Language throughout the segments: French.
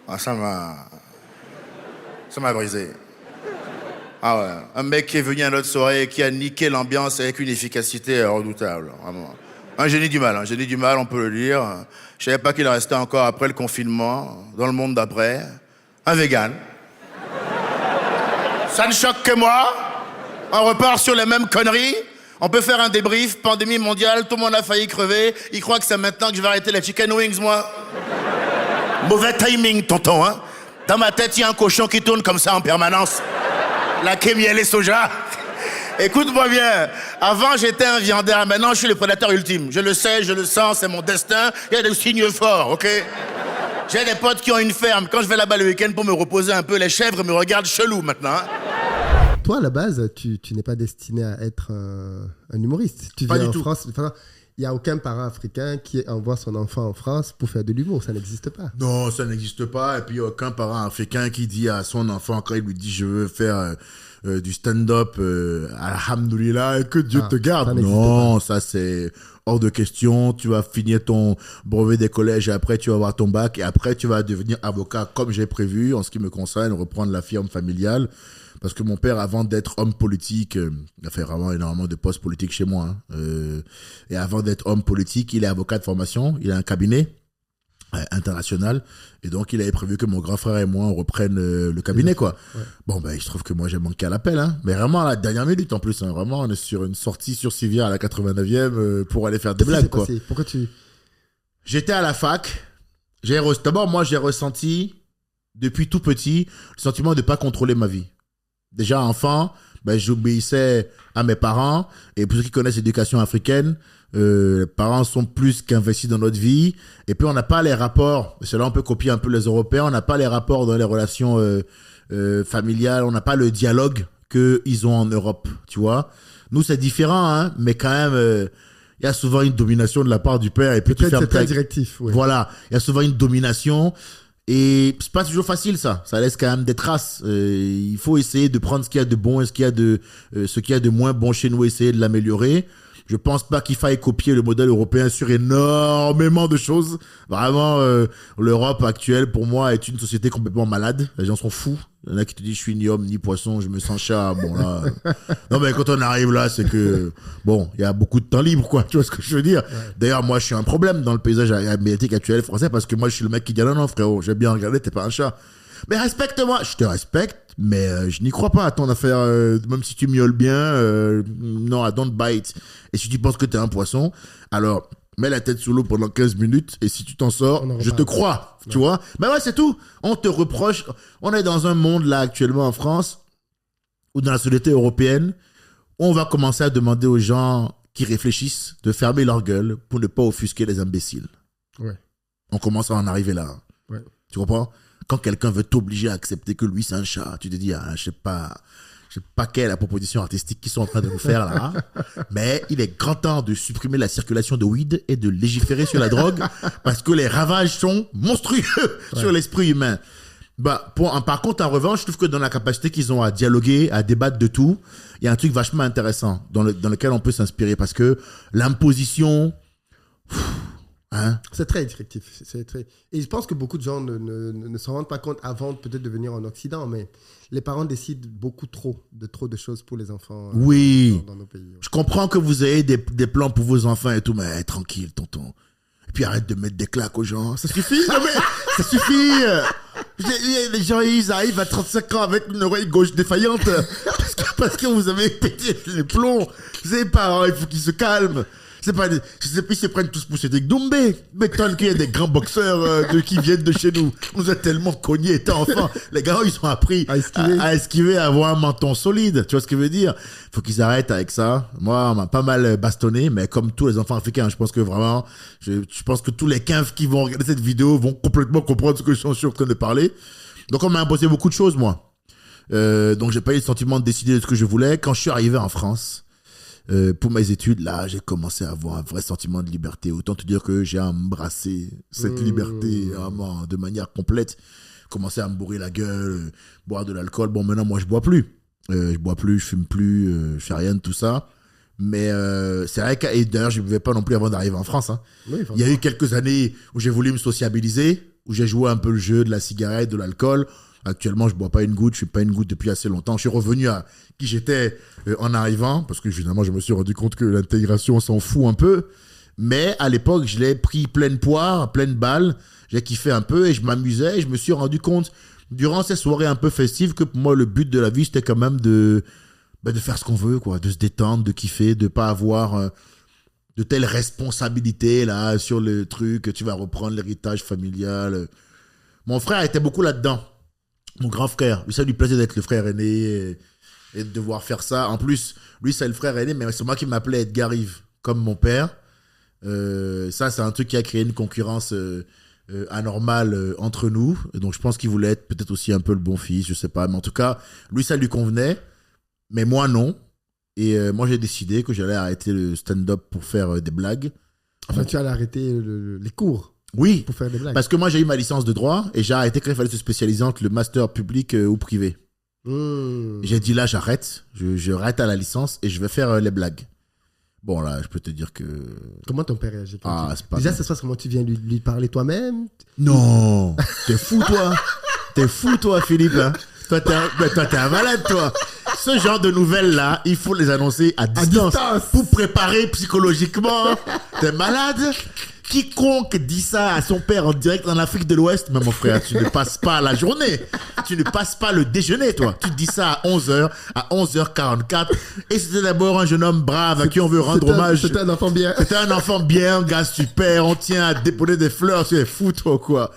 Ah, ça m'a brisé. Ah ouais, un mec qui est venu à notre soirée et qui a niqué l'ambiance avec une efficacité redoutable, vraiment. Un génie du mal, on peut le dire. Je savais pas qu'il restait encore après le confinement, dans le monde d'après. Un vegan. Ça ne choque que moi. On repart sur les mêmes conneries. On peut faire un débrief, pandémie mondiale, tout le monde a failli crever. Il croit que c'est maintenant que je vais arrêter les chicken wings, moi. Mauvais timing, tonton, hein. Dans ma tête, il y a un cochon qui tourne comme ça en permanence. La kémiel et soja. Écoute-moi bien, avant j'étais un viandaire, maintenant je suis le prédateur ultime. Je le sais, je le sens, c'est mon destin, il y a des signes forts, ok? J'ai des potes qui ont une ferme, quand je vais là-bas le week-end pour me reposer un peu, les chèvres me regardent chelou maintenant. Hein. Toi, à la base, tu n'es pas destiné à être un humoriste. Tu Pas viens du en tout. France. Il n'y a aucun parent africain qui envoie son enfant en France pour faire de l'humour. Ça n'existe pas. Non, ça n'existe pas, et puis il n'y a aucun parent africain qui dit à son enfant, quand il lui dit je veux faire du stand-up, alhamdoulilah, et que Dieu te garde. Ça n'existe Non, ça c'est hors de question. Tu vas finir ton brevet des collèges et après tu vas avoir ton bac et après tu vas devenir avocat comme j'ai prévu en ce qui me concerne, reprendre la firme familiale. Parce que mon père, avant d'être homme politique, il a fait vraiment énormément de postes politiques chez moi. Hein. Et avant d'être homme politique, il est avocat de formation, il a un cabinet international. Et donc, il avait prévu que mon grand frère et moi, on reprenne le cabinet, quoi. Ouais. Bon, ben, il se trouve que moi, j'ai manqué à l'appel, hein. Mais vraiment, à la dernière minute, en plus, hein. Vraiment, on est sur une sortie sur Civière à la 89e pour aller faire des Qu'est-ce qui blagues, s'est quoi. passé? Pourquoi tu... J'étais à la fac. D'abord, moi, j'ai ressenti, depuis tout petit, le sentiment de ne pas contrôler ma vie. Déjà, enfant, ben, j'obéissais à mes parents. Et pour ceux qui connaissent l'éducation africaine, les parents sont plus qu'investis dans notre vie. Et puis, on n'a pas les rapports. C'est là on peut copier un peu les Européens. On n'a pas les rapports dans les relations familiales. On n'a pas le dialogue qu'ils ont en Europe, tu vois. Nous, c'est différent, hein, mais quand même, il y a souvent une domination de la part du père. Et puis, tu Peut-être fermes c'est très ta... directif. Ouais. Voilà, il y a souvent une domination. Et c'est pas toujours facile, ça. Ça laisse quand même des traces. Il faut essayer de prendre ce qu'il y a de bon et ce qu'il y a de moins bon chez nous, essayer de l'améliorer. Je pense pas qu'il faille copier le modèle européen sur énormément de choses. Vraiment, l'Europe actuelle, pour moi, est une société complètement malade. Les gens sont fous. Il y en a qui te disent, je suis ni homme, ni poisson, je me sens chat. Bon, là. Non, mais quand on arrive là, c'est que, bon, il y a beaucoup de temps libre, quoi. Tu vois ce que je veux dire? Ouais. D'ailleurs, moi, je suis un problème dans le paysage médiatique actuel français parce que moi, je suis le mec qui dit, non, non, frérot, j'ai bien regardé, t'es pas un chat. Mais respecte-moi. Je te respecte, mais je n'y crois pas à ton affaire. Même si tu miaules bien, non, I don't bite. Et si tu penses que t'es un poisson, alors mets la tête sous l'eau pendant 15 minutes et si tu t'en sors, je te crois. Ouais. Tu vois? Mais ouais, c'est tout. On te reproche. On est dans un monde là actuellement en France ou dans la société européenne où on va commencer à demander aux gens qui réfléchissent de fermer leur gueule pour ne pas offusquer les imbéciles. Ouais. On commence à en arriver là. Ouais. Tu comprends? Quand quelqu'un veut t'obliger à accepter que lui c'est un chat, tu te dis, ah, je sais pas quelle est la proposition artistique qu'ils sont en train de nous faire là, mais il est grand temps de supprimer la circulation de weed et de légiférer sur la drogue parce que les ravages sont monstrueux sur l'esprit humain. Bah, par contre, en revanche, je trouve que dans la capacité qu'ils ont à dialoguer, à débattre de tout, il y a un truc vachement intéressant dans lequel on peut s'inspirer parce que l'imposition... Hein? C'est très directif. Et je pense que beaucoup de gens ne se rendent pas compte avant peut-être de venir en Occident, mais les parents décident beaucoup trop de choses pour les enfants oui. Dans nos pays. Ouais. Je comprends que vous ayez des plans pour vos enfants et tout, mais tranquille, tonton. Et puis arrête de mettre des claques aux gens. Ça suffit, non mais ça suffit. Les gens, ils arrivent à 35 ans avec une oreille gauche défaillante parce que vous avez pété les plombs. Ces parents, il faut qu'ils se calment. C'est pas des... Ils se prennent tous pour Cédric Doumbé. Mais tant qu'il y a des grands boxeurs qui viennent de chez nous. On nous a tellement cognés étant enfants. Les gars, ils sont appris à esquiver, à avoir un menton solide. Tu vois ce que je veux dire? Faut qu'ils arrêtent avec ça. Moi, on m'a pas mal bastonné, mais comme tous les enfants africains, je pense que vraiment, je pense que tous les quinfs qui vont regarder cette vidéo vont complètement comprendre ce que je suis en train de parler. Donc, on m'a imposé beaucoup de choses, moi. Donc, j'ai pas eu le sentiment de décider de ce que je voulais. Quand je suis arrivé en France, pour mes études, là, j'ai commencé à avoir un vrai sentiment de liberté. Autant te dire que j'ai embrassé cette liberté vraiment de manière complète. Commencé à me bourrer la gueule, boire de l'alcool. Bon, maintenant, moi, je bois plus. Je fume plus, je fais rien de tout ça. Mais c'est vrai que, et d'ailleurs, je ne buvais pas non plus avant d'arriver en France. Hein. Oui, il y a eu quelques années où j'ai voulu me sociabiliser. où j'ai joué un peu le jeu de la cigarette, de l'alcool. Actuellement, je bois pas une goutte, je suis pas une goutte depuis assez longtemps. Je suis revenu à qui j'étais en arrivant, parce que finalement, je me suis rendu compte que l'intégration, on s'en fout un peu. Mais à l'époque, je l'ai pris pleine poire, pleine balle. J'ai kiffé un peu et je m'amusais. Et je me suis rendu compte, durant ces soirées un peu festives, que pour moi, le but de la vie, c'était quand même de faire ce qu'on veut, quoi, de se détendre, de kiffer, de pas avoir de telles responsabilités là, sur le truc, tu vas reprendre l'héritage familial. Mon frère était beaucoup là-dedans. Mon grand frère, lui, ça lui plaisait d'être le frère aîné et de devoir faire ça. En plus, lui, c'est le frère aîné, mais c'est moi qui m'appelais Edgar Yves, comme mon père. Ça, c'est un truc qui a créé une concurrence anormale entre nous. Et donc, je pense qu'il voulait être peut-être aussi un peu le bon fils, je sais pas. Mais en tout cas, lui, ça lui convenait, mais moi, non. Et moi, j'ai décidé que j'allais arrêter le stand-up pour faire des blagues. Enfin, tu allais arrêter les cours. Oui, pour faire des blagues. Parce que moi j'ai eu ma licence de droit et j'ai arrêté quand il fallait se spécialiser entre le master public ou privé. J'ai dit là j'arrête, je rate à la licence et je vais faire les blagues. Bon là je peux te dire que... Comment ton père réagit c'est pas Déjà bien. ça se passe comment, tu viens lui parler toi-même? Non, t'es fou toi. T'es fou toi Philippe. Hein. Toi t'es un malade toi. Ce genre de nouvelles là, il faut les annoncer à distance. Pour préparer psychologiquement. T'es malade. Quiconque dit ça à son père en direct en Afrique de l'Ouest, mais mon frère, tu ne passes pas la journée. Tu ne passes pas le déjeuner, toi. Tu dis ça à 11h, à 11h44. Et c'était d'abord un jeune homme brave à qui on veut rendre hommage. C'était un enfant bien. C'était un enfant bien, gars super. On tient à déposer des fleurs. Tu es fou, toi, quoi.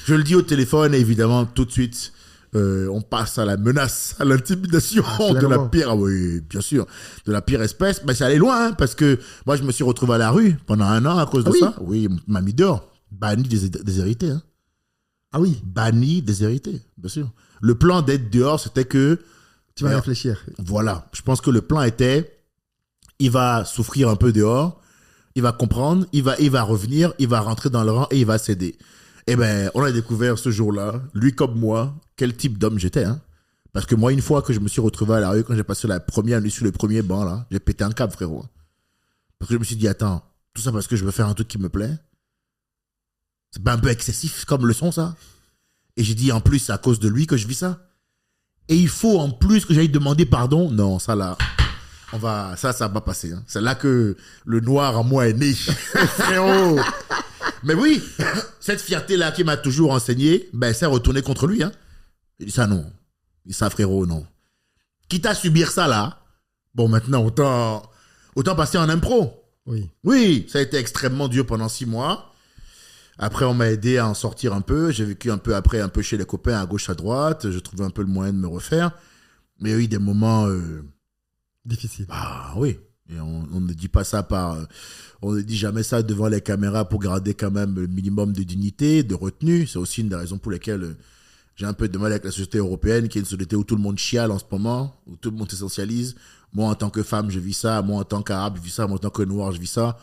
Je le dis au téléphone et évidemment, tout de suite, on passe à la menace, à l'intimidation de la pire, oui, bien sûr, de la pire espèce. Mais ça allait loin, hein, parce que moi, je me suis retrouvé à la rue pendant 1 an à cause de ça. Oui, m'a mis dehors, banni déshérité. Hein. Ah oui. Banni déshérité, bien sûr. Le plan d'être dehors, c'était que... Tu vas réfléchir. Voilà, je pense que le plan était, il va souffrir un peu dehors, il va comprendre, il va revenir, il va rentrer dans le rang et il va céder. Eh ben, on a découvert ce jour-là, lui comme moi, quel type d'homme j'étais. Hein. Parce que moi, une fois que je me suis retrouvé à la rue, quand j'ai passé la première nuit sur le premier banc, là, j'ai pété un câble, frérot. Parce que je me suis dit, attends, tout ça parce que je veux faire un truc qui me plaît. C'est pas un peu excessif comme leçon, ça? Et j'ai dit, en plus, c'est à cause de lui que je vis ça. Et il faut en plus que j'aille demander pardon. Non, ça là, ça va pas passer. Hein. C'est là que le noir en moi est né. Frérot! Mais oui, cette fierté-là qui m'a toujours enseigné, ben, c'est retourné contre lui. Hein. Il dit ça, non. Il dit ça, frérot, non. Quitte à subir ça, là, bon, maintenant, autant passer en impro. Oui. Oui, ça a été extrêmement dur pendant 6 mois. Après, on m'a aidé à en sortir un peu. J'ai vécu un peu après, un peu chez les copains, à gauche, à droite. Je trouvais un peu le moyen de me refaire. Mais il y a eu des moments... difficiles. Ah oui. Et on ne dit pas ça on ne dit jamais ça devant les caméras pour garder quand même le minimum de dignité, de retenue. C'est aussi une des raisons pour lesquelles j'ai un peu de mal avec la société européenne, qui est une société où tout le monde chiale en ce moment, où tout le monde s'essentialise. Moi, en tant que femme, je vis ça. Moi, en tant qu'arabe, je vis ça. Moi, en tant que noir, je vis ça.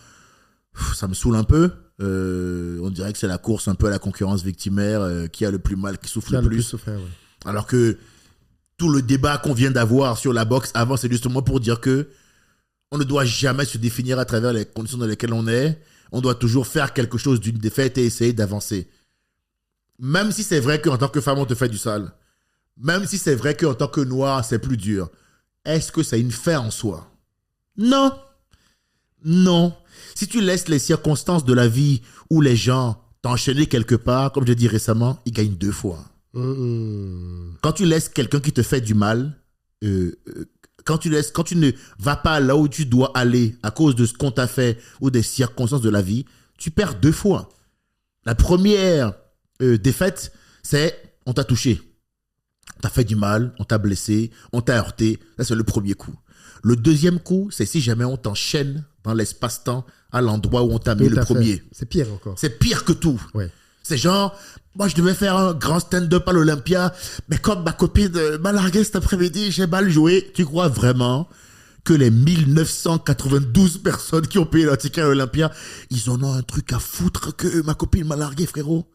Ça me saoule un peu. On dirait que c'est la course un peu à la concurrence victimaire, qui a le plus mal, qui souffre le plus. Souffert, ouais. Alors que tout le débat qu'on vient d'avoir sur la boxe avant, c'est justement pour dire que on ne doit jamais se définir à travers les conditions dans lesquelles on est. On doit toujours faire quelque chose d'une défaite et essayer d'avancer. Même si c'est vrai qu'en tant que femme, on te fait du sale. Même si c'est vrai qu'en tant que noir, c'est plus dur. Est-ce que c'est une fin en soi? Non. Non. Si tu laisses les circonstances de la vie ou les gens t'enchaîner quelque part, comme je dis récemment, ils gagnent 2 fois. Quand tu laisses quelqu'un qui te fait du mal, quand tu ne vas pas là où tu dois aller à cause de ce qu'on t'a fait ou des circonstances de la vie, tu perds 2 fois. La première défaite, c'est on t'a touché. On t'a fait du mal, on t'a blessé, on t'a heurté. Ça, c'est le premier coup. Le deuxième coup, c'est si jamais on t'enchaîne dans l'espace-temps à l'endroit où on t'a mis le premier. C'est pire encore. C'est pire que tout. Ouais. C'est genre, moi je devais faire un grand stand-up à l'Olympia, mais comme ma copine m'a largué cet après-midi, j'ai mal joué. Tu crois vraiment que les 1992 personnes qui ont payé leur ticket à l'Olympia, ils en ont un truc à foutre que ma copine m'a largué, frérot?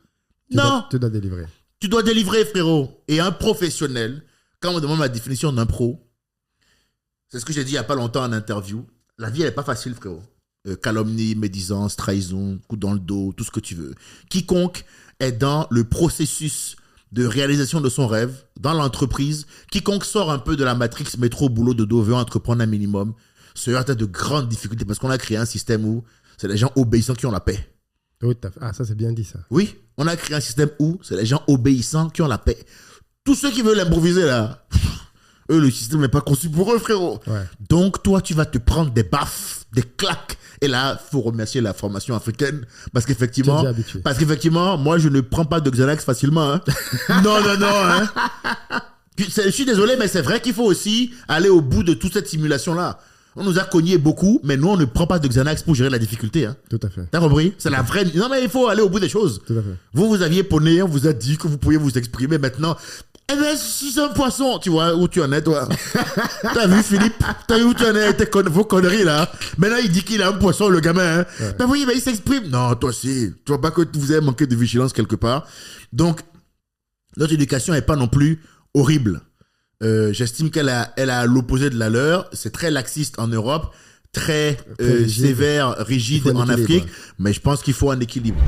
Non. Tu dois délivrer. Tu dois délivrer, frérot. Et un professionnel, quand on me demande ma définition d'un pro, c'est ce que j'ai dit il n'y a pas longtemps en interview, la vie elle n'est pas facile, frérot. Calomnie, médisance, trahison, coup dans le dos, tout ce que tu veux. Quiconque est dans le processus de réalisation de son rêve, dans l'entreprise, quiconque sort un peu de la matrix métro, boulot, dodo, veut entreprendre un minimum, se heurte à de grandes difficultés parce qu'on a créé un système où c'est les gens obéissants qui ont la paix. Ah, ça, c'est bien dit, ça. Oui, on a créé un système où c'est les gens obéissants qui ont la paix. Tous ceux qui veulent l'improviser, là, eux, le système n'est pas conçu pour eux, frérot. Ouais. Donc, toi, tu vas te prendre des baffes, des claques. Et là, il faut remercier la formation africaine parce qu'effectivement, moi, je ne prends pas de Xanax facilement. Hein. Non, hein. Je suis désolé, mais c'est vrai qu'il faut aussi aller au bout de toute cette simulation-là. On nous a cogné beaucoup, mais nous, on ne prend pas de Xanax pour gérer la difficulté. Hein. Tout à fait. T'as compris? C'est la vraie... Non, mais il faut aller au bout des choses. Tout à fait. Vous aviez poney, on vous a dit que vous pouviez vous exprimer maintenant. Eh ben, si c'est un poisson, tu vois, où tu en es, toi? T'as vu, Philippe? T'as vu où tu en es, vos conneries, là? Maintenant, il dit qu'il a un poisson, le gamin, hein? Ouais. Ben oui, ben, il s'exprime. Non, toi aussi. Tu vois pas que vous avez manqué de vigilance quelque part. Donc, notre éducation n'est pas non plus horrible. J'estime qu'elle a l'opposé de la leur. C'est très laxiste en Europe, très sévère, rigide en Afrique. Mais je pense qu'il faut un équilibre.